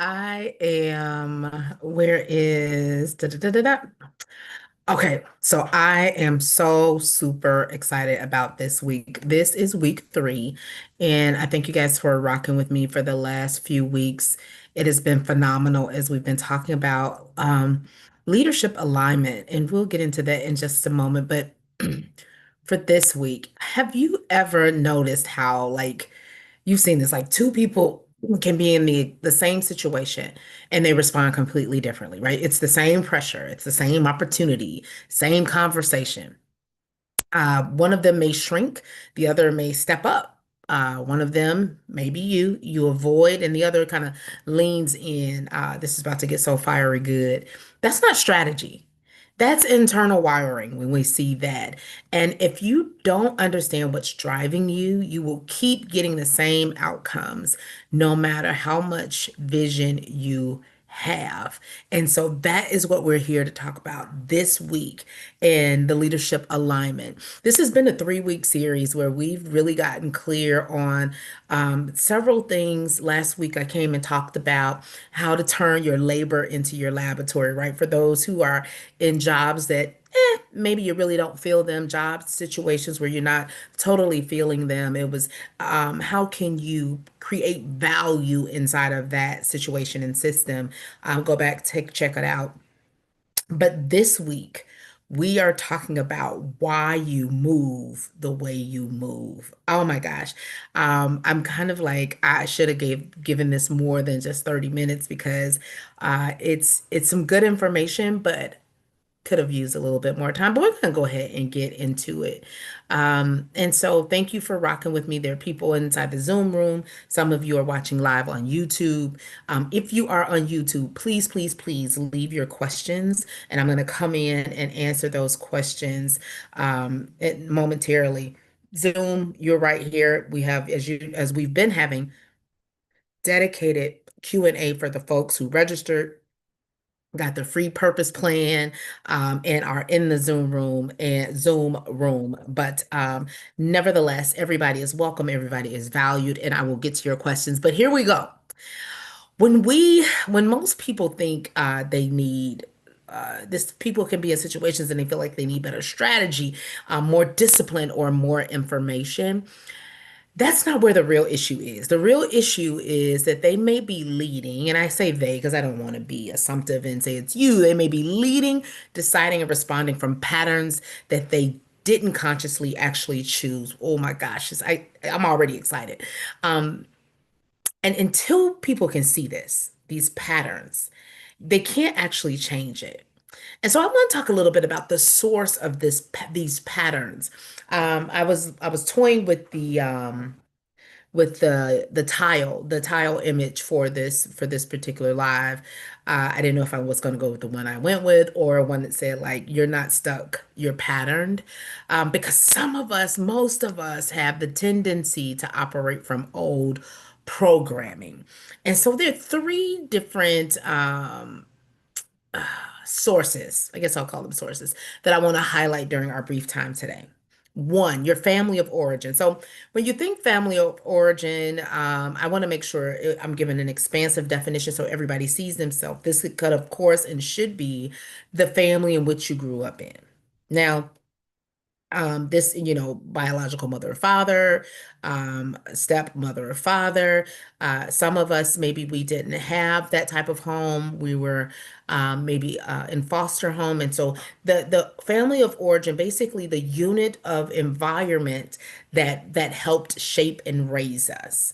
I am, where is, da, da, da, da, da. Okay, so I am so super excited about this week. This is week 3, and I thank you guys for rocking with me for the last few weeks. It has been phenomenal as we've been talking about leadership alignment, and we'll get into that in just a moment. But for this week, have you ever noticed how, like, you've seen this, like, two people can be in the same situation and they respond completely differently, right? It's the same pressure, it's the same opportunity, same conversation. One of them may shrink, the other may step up. One of them, maybe you avoid, and the other kind of leans in. This is about to get so fiery good. That's not strategy. That's internal wiring when we see that. And if you don't understand what's driving you, you will keep getting the same outcomes no matter how much vision you have. And so that is what we're here to talk about this week in the leadership alignment. This has been a 3-week series where we've really gotten clear on several things. Last week, I came and talked about how to turn your labor into your laboratory, right? For those who are in jobs that maybe you really don't feel them, job situations where you're not totally feeling them. It was how can you create value inside of that situation and system? Go back, check it out. But this week, we are talking about why you move the way you move. Oh my gosh. I'm kind of like I should have given this more than just 30 minutes because it's some good information, but could have used a little bit more time, but we're gonna go ahead and get into it. And so thank you for rocking with me. There are people inside the Zoom room. Some of you are watching live on YouTube. If you are on YouTube, please, please, please leave your questions, and I'm gonna come in and answer those questions momentarily. Zoom, you're right here. We have, as we've been having, dedicated Q&A for the folks who registered, got the free purpose plan, and are in the Zoom room. But nevertheless, everybody is welcome, everybody is valued, and I will get to your questions. But here we go. When most people think they need this, people can be in situations and they feel like they need better strategy, more discipline, or more information. That's not where the real issue is. The real issue is that they may be leading, and I say they because I don't want to be assumptive and say it's you. They may be leading, deciding, and responding from patterns that they didn't consciously actually choose. Oh my gosh, I'm already excited. Um, and until people can see these patterns, they can't actually change it. And so I want to talk a little bit about the source of these patterns. I was toying with the tile image for this particular live. I didn't know if I was going to go with the one I went with or one that said like you're not stuck, you're patterned. Because most of us have the tendency to operate from old programming. And so there are three different sources, I guess I'll call them sources, that I want to highlight during our brief time today. One, your family of origin. So when you think family of origin, I want to make sure I'm giving an expansive definition so everybody sees themselves. This could, of course, and should be the family in which you grew up in. Now, this, biological mother or father, stepmother or father. Some of us, maybe we didn't have that type of home. We were maybe in foster home. And so the family of origin, basically the unit of environment that helped shape and raise us.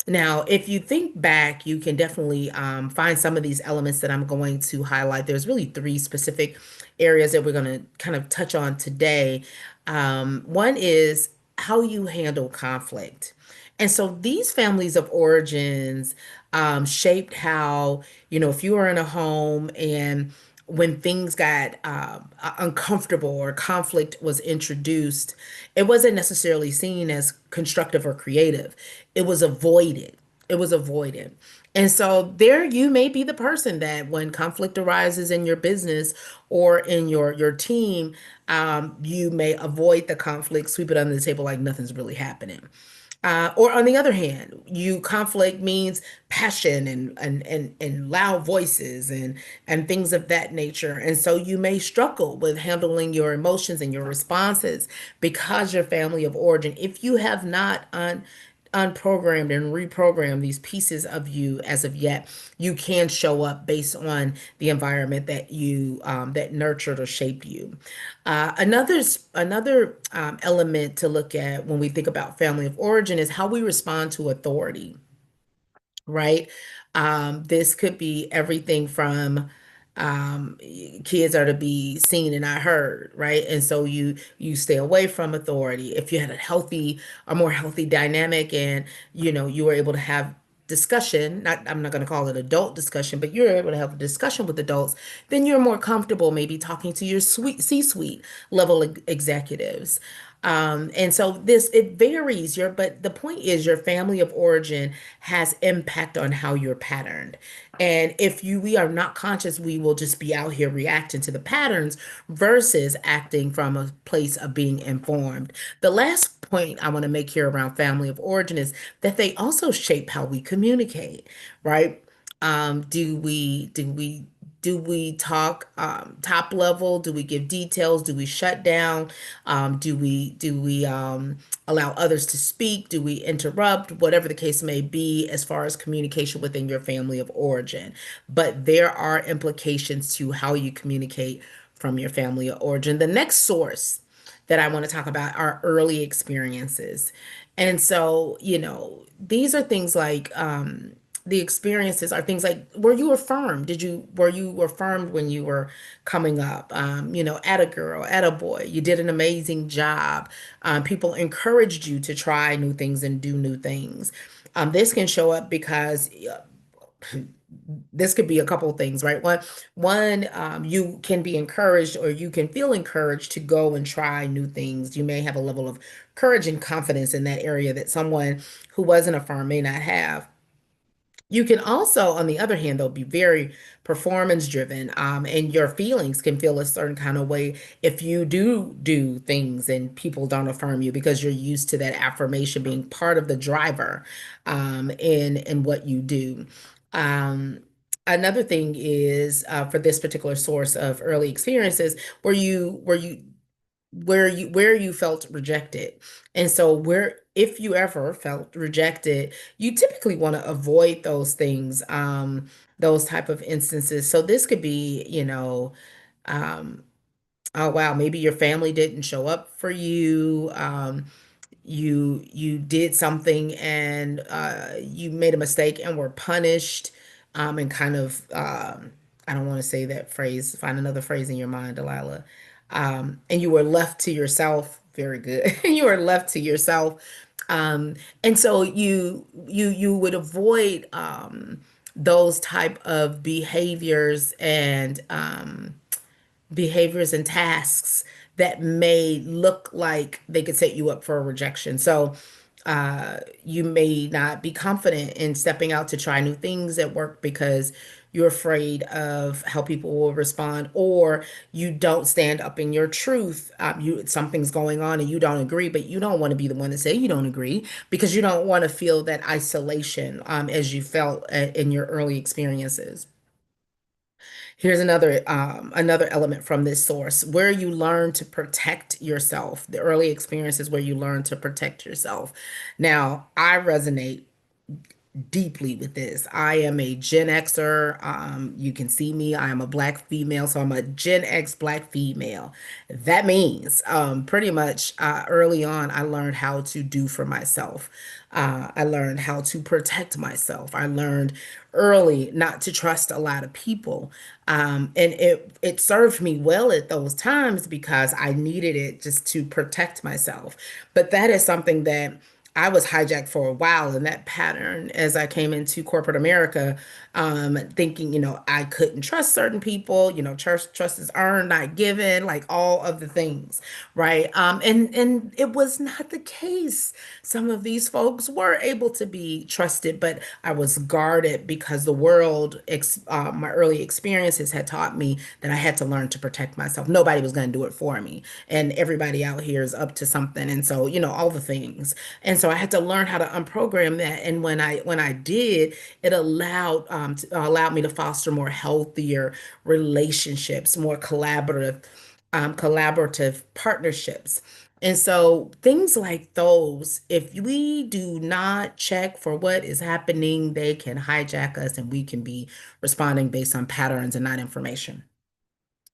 Now, if you think back, you can definitely find some of these elements that I'm going to highlight. There's really three specific areas that we're going to kind of touch on today. One is how you handle conflict. And so these families of origins shaped how, if you were in a home and when things got uncomfortable or conflict was introduced, it wasn't necessarily seen as constructive or creative. It was avoided. It was avoided. And so there you may be the person that when conflict arises in your business or in your team, you may avoid the conflict, sweep it under the table like nothing's really happening. Or on the other hand, you conflict means passion and loud voices and things of that nature. And so you may struggle with handling your emotions and your responses because your family of origin, if you have not unprogrammed and reprogrammed these pieces of you as of yet, you can show up based on the environment that you that nurtured or shaped you. Another element to look at when we think about family of origin is how we respond to authority, right? This could be everything from um, kids are to be seen and not heard, right? And so you stay away from authority. If you had a more healthy dynamic, and you were able to have discussion, not I'm not going to call it adult discussion, but you're able to have a discussion with adults, then you're more comfortable maybe talking to your C-suite level executives. And so this it varies but the point is your family of origin has impact on how you're patterned. And if we are not conscious, we will just be out here reacting to the patterns versus acting from a place of being informed. The last point I want to make here around family of origin is that they also shape how we communicate, right? Do we talk top level? Do we give details? Do we shut down? Do we allow others to speak? Do we interrupt? Whatever the case may be, as far as communication within your family of origin. But there are implications to how you communicate from your family of origin. The next source that I want to talk about are early experiences. And so, these are things like the experiences are things like, were you affirmed? Were you affirmed when you were coming up? At a girl, at a boy, you did an amazing job. People encouraged you to try new things and do new things. This can show up because this could be a couple of things, right? One, you can be encouraged or you can feel encouraged to go and try new things. You may have a level of courage and confidence in that area that someone who wasn't affirmed may not have. You can also, on the other hand, though, be very performance driven, and your feelings can feel a certain kind of way if you do things and people don't affirm you because you're used to that affirmation being part of the driver, in what you do. Um, Another thing is for this particular source of early experiences, where you felt rejected. And so where if you ever felt rejected, you typically want to avoid those things, those type of instances. So this could be, um, oh wow, maybe your family didn't show up for you. You did something and you made a mistake and were punished, and kind of I don't want to say that phrase. Find another phrase in your mind, Delilah. And you were left to yourself. Very good. You were left to yourself, um, and so you would avoid those type of behaviors and tasks that may look like they could set you up for a rejection. So you may not be confident in stepping out to try new things at work because you're afraid of how people will respond, or you don't stand up in your truth. Something's going on and you don't agree, but you don't want to be the one to say you don't agree because you don't want to feel that isolation as you felt in your early experiences. Here's another element from this source where you learn to protect yourself. The early experiences where you learn to protect yourself. Now, I resonate deeply with this. I am a Gen Xer. You can see me. I am a Black female, so I'm a Gen X Black female. That means pretty much early on, I learned how to do for myself. I learned how to protect myself. I learned early not to trust a lot of people. And it served me well at those times because I needed it just to protect myself. But that is something that I was hijacked for a while in that pattern as I came into corporate America, thinking, I couldn't trust certain people, trust is earned, not given, like all of the things, right? And it was not the case. Some of these folks were able to be trusted, but I was guarded because my early experiences had taught me that I had to learn to protect myself. Nobody was going to do it for me, and everybody out here is up to something, and so all the things. And so so I had to learn how to unprogram that. And when I did, it allowed me to foster more healthier relationships, more collaborative partnerships. And so things like those, if we do not check for what is happening, they can hijack us and we can be responding based on patterns and not information.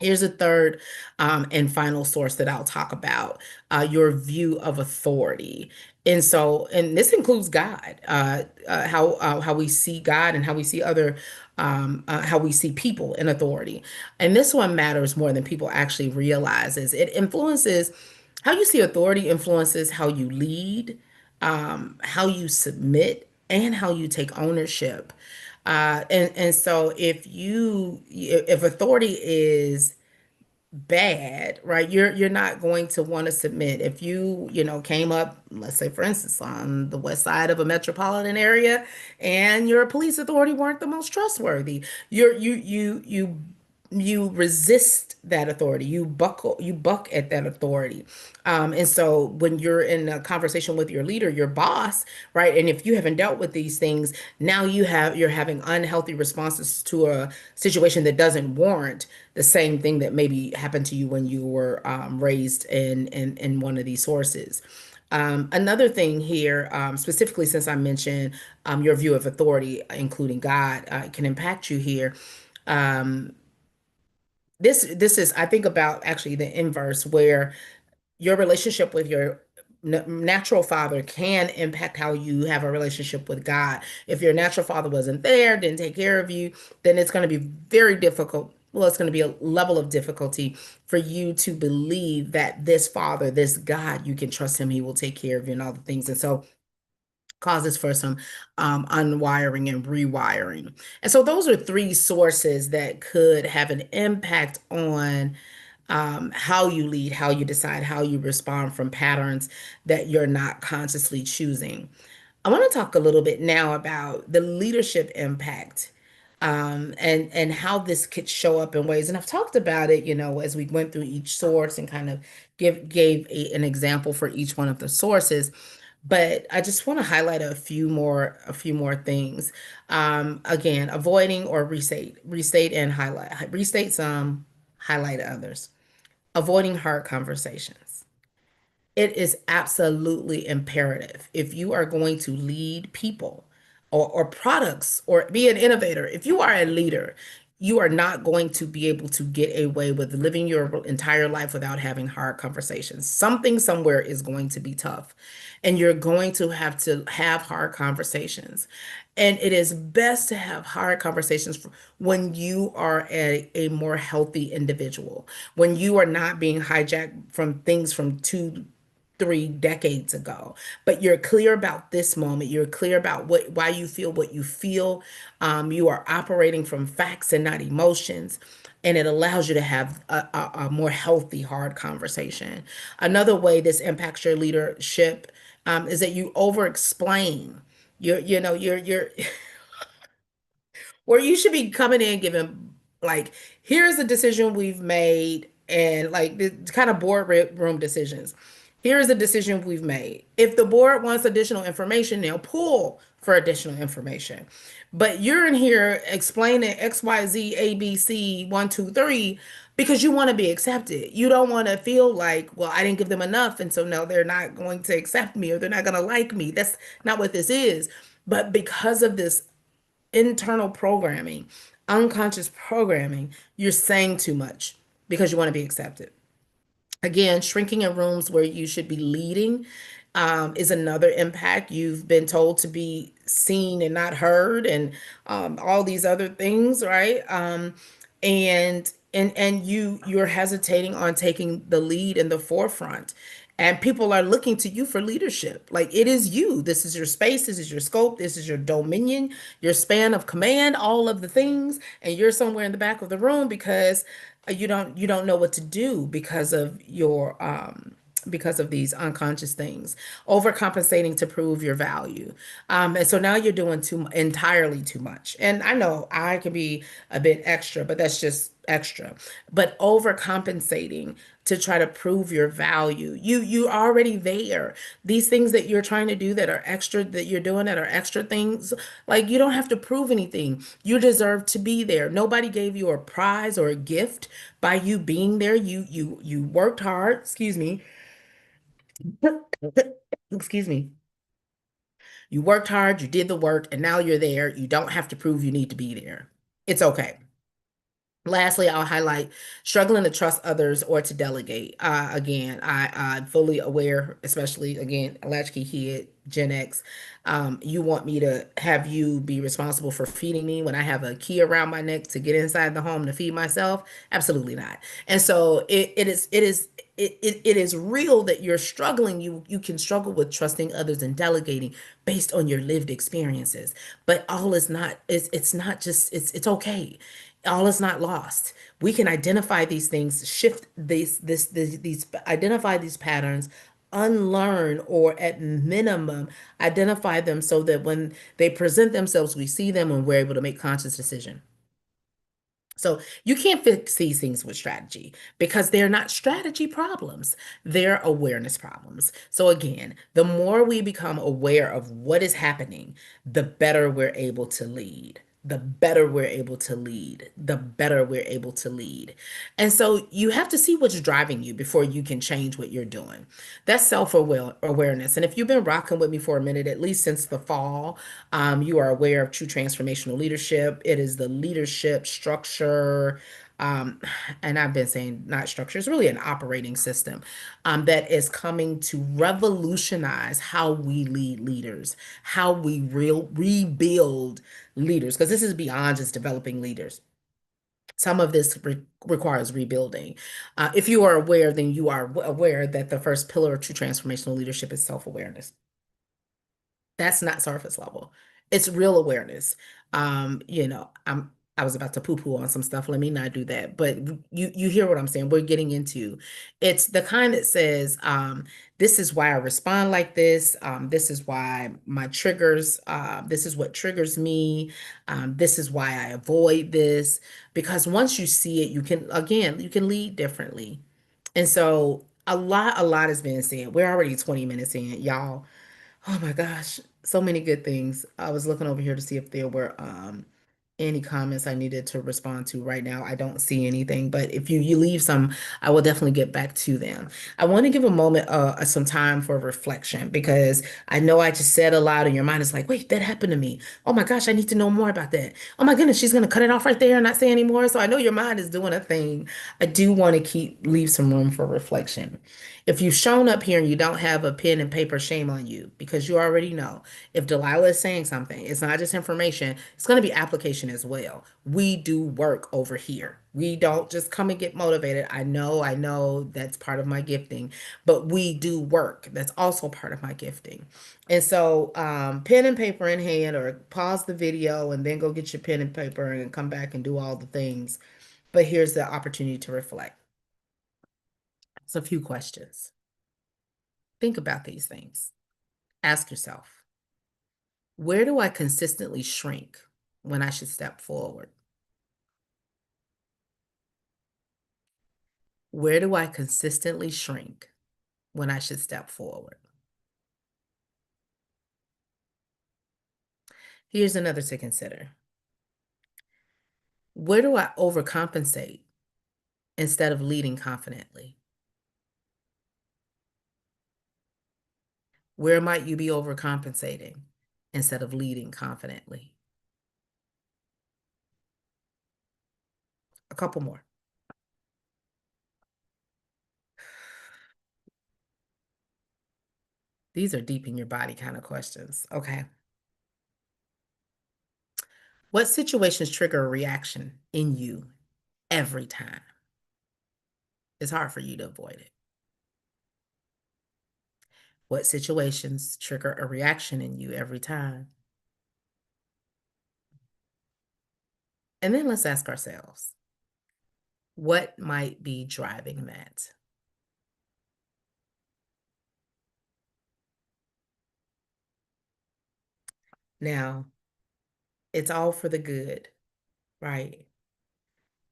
Here's a third and final source that I'll talk about, your view of authority. And this includes God, how we see God and how we see how we see people in authority. And this one matters more than people actually realizes. It influences how you see authority, influences how you lead, how you submit, and how you take ownership. And so if authority is bad, right? You're not going to want to submit. If came up, let's say for instance, on the west side of a metropolitan area and your police authority weren't the most trustworthy, you resist that authority. You buck at that authority. And so when you're in a conversation with your leader, your boss, right? And if you haven't dealt with these things, now you're having unhealthy responses to a situation that doesn't warrant the same thing that maybe happened to you when you were raised in one of these sources. Another thing here, specifically since I mentioned your view of authority, including God, can impact you here. Um, this is, I think about actually the inverse, where your relationship with your natural father can impact how you have a relationship with God. If your natural father wasn't there, didn't take care of you, then it's going to be very difficult. Well, it's going to be a level of difficulty for you to believe that this father, this God, you can trust him, he will take care of you and all the things. And so causes for some unwiring and rewiring. And so those are three sources that could have an impact on how you lead, how you decide, how you respond from patterns that you're not consciously choosing. I want to talk a little bit now about the leadership impact, and how this could show up in ways. And I've talked about it, as we went through each source and kind of gave an example for each one of the sources. But I just want to highlight a few more things. Again, avoiding or restate and highlight, restate some, highlight others. Avoiding hard conversations. It is absolutely imperative if you are going to lead people or products or be an innovator. If you are a leader, you are not going to be able to get away with living your entire life without having hard conversations. Something somewhere is going to be tough, and you're going to have hard conversations. And it is best to have hard conversations when you are a more healthy individual, when you are not being hijacked from things from 2, 3 decades ago, but you're clear about this moment. You're clear about why you feel what you feel. You are operating from facts and not emotions, and it allows you to have a more healthy, hard conversation. Another way this impacts your leadership is that you over explain. You're where you should be coming in giving, like, here's the decision we've made, and like the kind of boardroom decisions. Here's the decision we've made. If the board wants additional information, they'll pull for additional information. But you're in here explaining X, Y, Z, A, B, C, one, two, three, because you want to be accepted. You don't want to feel like, well, I didn't give them enough, and so no, they're not going to accept me or they're not going to like me. That's not what this is. But because of this internal programming, unconscious programming, you're saying too much because you want to be accepted. Again, shrinking in rooms where you should be leading is another impact. You've been told to be seen and not heard, and all these other things, right? And you're hesitating on taking the lead in the forefront. And people are looking to you for leadership. Like, it is you. This is your space. This is your scope. This is your dominion, your span of command, all of the things. And you're somewhere in the back of the room because you don't know what to do because of these unconscious things, overcompensating to prove your value. And so now you're doing entirely too much. And I know I can be a bit extra, but that's just extra. But overcompensating to try to prove your value. You're already there. These things that you're trying to do that are extra, that you're doing that are extra things, like you don't have to prove anything. You deserve to be there. Nobody gave you a prize or a gift by you being there. You worked hard, excuse me. Excuse me. You worked hard, you did the work, and now you're there. You don't have to prove you need to be there. It's okay. Lastly, I'll highlight struggling to trust others or to delegate. Again, I'm fully aware, especially again, latchkey kid, Gen X. You want me to have you be responsible for feeding me when I have a key around my neck to get inside the home to feed myself? Absolutely not. And so it is real that you're struggling. You can struggle with trusting others and delegating based on your lived experiences. But all is not, it's not just, it's okay. All is not lost. We can identify these things, shift these identify these patterns, unlearn, or at minimum identify them so that when they present themselves, we see them and we're able to make conscious decision. So you can't fix these things with strategy because they're not strategy problems. They're awareness problems. So again, the more we become aware of what is happening, the better we're able to lead. The better we're able to lead, the better we're able to lead. And so you have to see what's driving you before you can change what you're doing. That's self-awareness. And if you've been rocking with me for a minute, at least since the fall, you are aware of true transformational leadership. It is the leadership structure. Um, and I've been saying not structure, it's really an operating system that is coming to revolutionize how we lead leaders, how we rebuild leaders, because this is beyond just developing leaders. Some of this requires rebuilding. If you are aware, then you are aware that the first pillar of true transformational leadership is self-awareness. That's not surface level. It's real awareness. I was about to poo-poo on some stuff. Let me not do that. But you hear what I'm saying. We're getting into. It's the kind that says, this is why I respond like this. This is why my triggers, this is what triggers me. This is why I avoid this. Because once you see it, you can lead differently. And so a lot is being said. We're already 20 minutes in, y'all. Oh my gosh, so many good things. I was looking over here to see if there were any comments I needed to respond to right now. I don't see anything, but if you leave some, I will definitely get back to them. I want to give a moment, some time for reflection because I know I just said a lot and your mind is like, wait, that happened to me. Oh my gosh, I need to know more about that. Oh my goodness, she's gonna cut it off right there and not say anymore. So I know your mind is doing a thing. I do want to leave some room for reflection. If you've shown up here and you don't have a pen and paper, shame on you because you already know if Delilah is saying something, it's not just information, it's going to be application as well. We do work over here. We don't just come and get motivated. I know that's part of my gifting, but we do work. That's also part of my gifting. And so, pen and paper in hand, or pause the video and then go get your pen and paper and come back and do all the things. But here's the opportunity to reflect. It's a few questions. Think about these things. Ask yourself, where do I consistently shrink when I should step forward? Where do I consistently shrink when I should step forward? Here's another to consider. Where do I overcompensate instead of leading confidently? Where might you be overcompensating instead of leading confidently? A couple more. These are deep in your body kind of questions. Okay. What situations trigger a reaction in you every time? It's hard for you to avoid it. What situations trigger a reaction in you every time? And then let's ask ourselves, what might be driving that? Now, it's all for the good, right?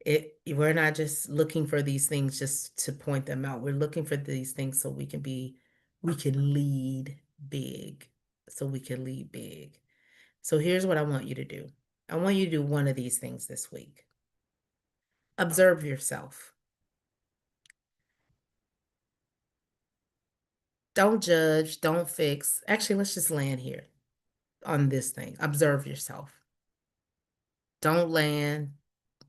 We're not just looking for these things just to point them out. We're looking for these things so we can lead big. So we can lead big. So here's what I want you to do. I want you to do one of these things this week. Observe yourself. Don't judge, don't fix. Actually, let's just land here on this thing. Observe yourself. Don't land.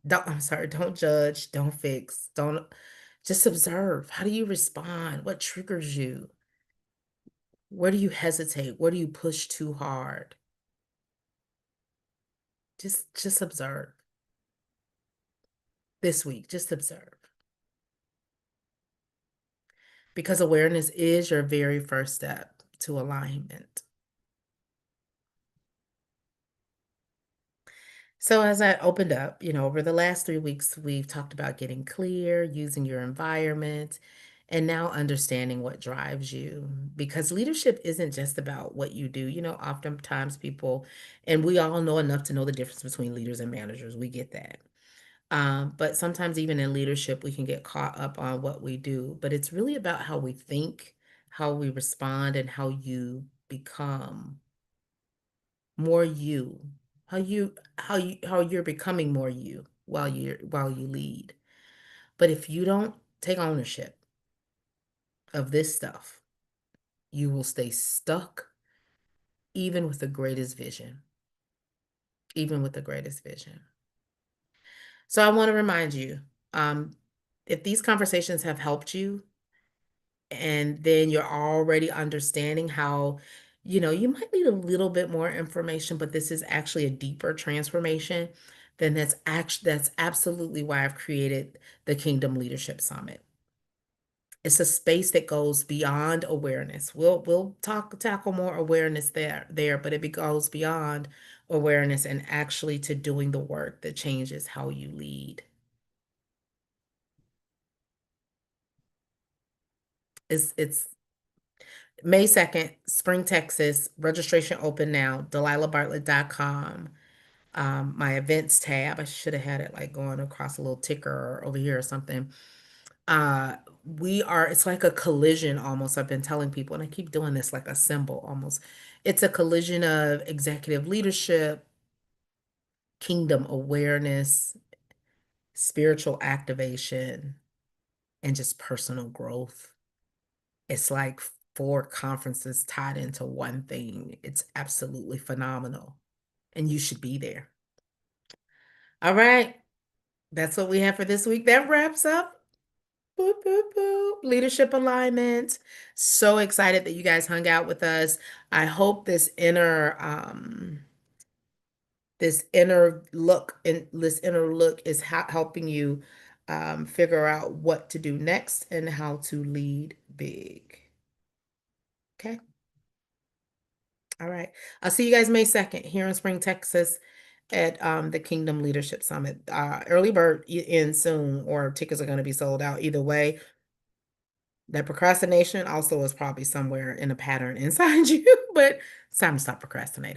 I'm sorry, don't judge, don't fix. Don't just observe. How do you respond? What triggers you? Where do you hesitate? Where do you push too hard? Just observe this week. Just observe. Because awareness is your very first step to alignment. So as I opened up, over the last 3 weeks, we've talked about getting clear, using your environment, and now understanding what drives you. Because leadership isn't just about what you do. Oftentimes people, and we all know enough to know the difference between leaders and managers. We get that. But sometimes even in leadership, we can get caught up on what we do. But it's really about how we think, how we respond, and how you become more you, how you're becoming more you while you lead. But if you don't take ownership of this stuff, you will stay stuck even with the greatest vision, even with the greatest vision. So I want to remind you, um, if these conversations have helped you, and then you're already understanding how, you might need a little bit more information, but this is actually a deeper transformation, then that's absolutely why I've created the Kingdom Leadership Summit. It's a space that goes beyond awareness. We'll tackle more awareness there, but it goes beyond awareness and actually to doing the work that changes how you lead. It's May 2nd, Spring, Texas. Registration open now. DelilahBartlett.com. My events tab. I should have had it like going across a little ticker over here or something. Uh, it's like a collision almost. I've been telling people, and I keep doing this like a symbol almost. It's a collision of executive leadership, kingdom awareness, spiritual activation, and just personal growth. It's like four conferences tied into one thing. It's absolutely phenomenal. And you should be there. All right. That's what we have for this week. That wraps up. Boop, boop, boop. Leadership alignment. So excited that you guys hung out with us. I hope this inner look is helping you figure out what to do next and how to lead big. Okay. All right. I'll see you guys May 2nd here in Spring, Texas at the Kingdom Leadership Summit. Early bird ends soon, or tickets are going to be sold out. Either way, that procrastination also is probably somewhere in a pattern inside you, but it's time to stop procrastinating.